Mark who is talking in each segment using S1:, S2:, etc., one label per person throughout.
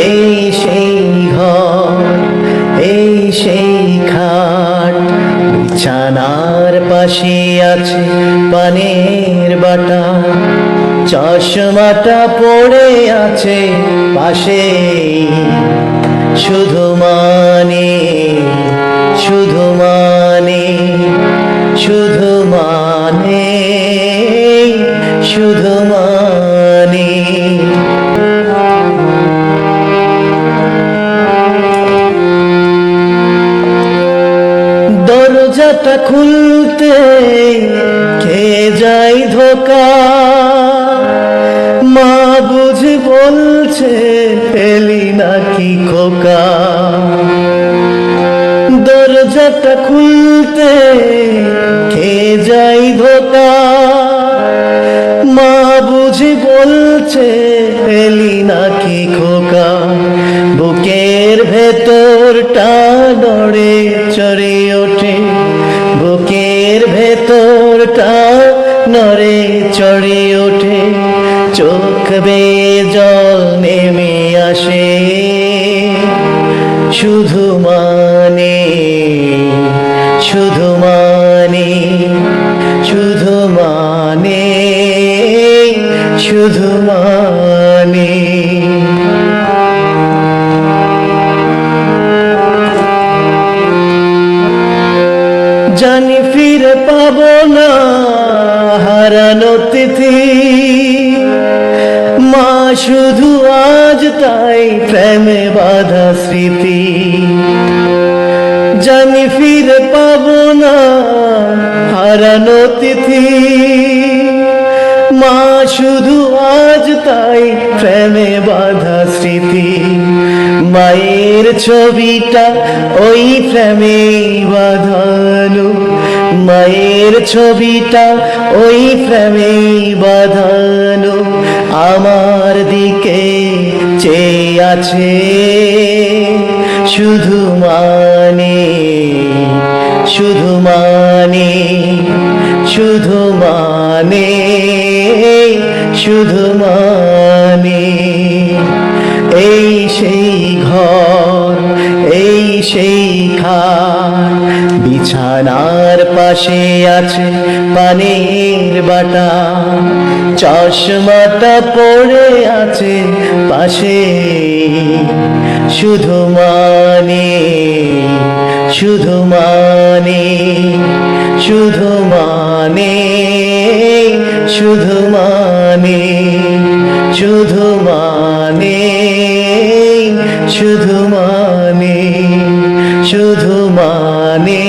S1: এই সেই ঘর, এই সেই খাট, বিছানার পাশে আছে পানের বাটা, চশমাটা পড়ে আছে পাশে। শুধু মানে, শুধু মানে, শুধু মানে, শুধু মানে। দরজাটা খুলতে কে যায় ধোকা, মা বুঝি বলছে পেলি নাকি খোকা। দরজাটা খুলতে কে যায় ধোকা, মা বুঝি বলছে পেলি নাকি খোকা। বুকের ভেতরটা নড়ে চড়ে ওঠে, বুকের ভেতরটা নড়ে চড়ে ওঠে, চোখ বেয়ে জল নেমে আসে। শুধু মানে, শুধু মানে, শুধু মানে, শুধু মানে। জানি ফিরে পাবো না হারানো তিথি, মা শুধু আজ তাই প্রেমে বাঁধা স্মৃতি। জানি ফিরে পাবো না হারানো তিথি, মা শুধু আজ তাই প্রেমে বাঁধা স্মৃতি। মায়ের ছবিটা ওই প্রেমে বাঁধানো, মায়ের ছবিটা ওই প্রেমে বাঁধানো, আমার দিকে চেয়ে আছে। শুধু মানে, শুধু মানে, শুধু মানে, শুধু মানে। এই সেই ঘর, এই সেই খাট, বিছানার পাশে আছে পানের বাটা, চশমাটা পড়ে আছে পাশে। শুধু মানে, শুধু মানে, শুধু মানে, শুধু মানে, শুধু মানে, শুধু মানে, শুধু মানে,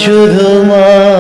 S1: শুধু মানে।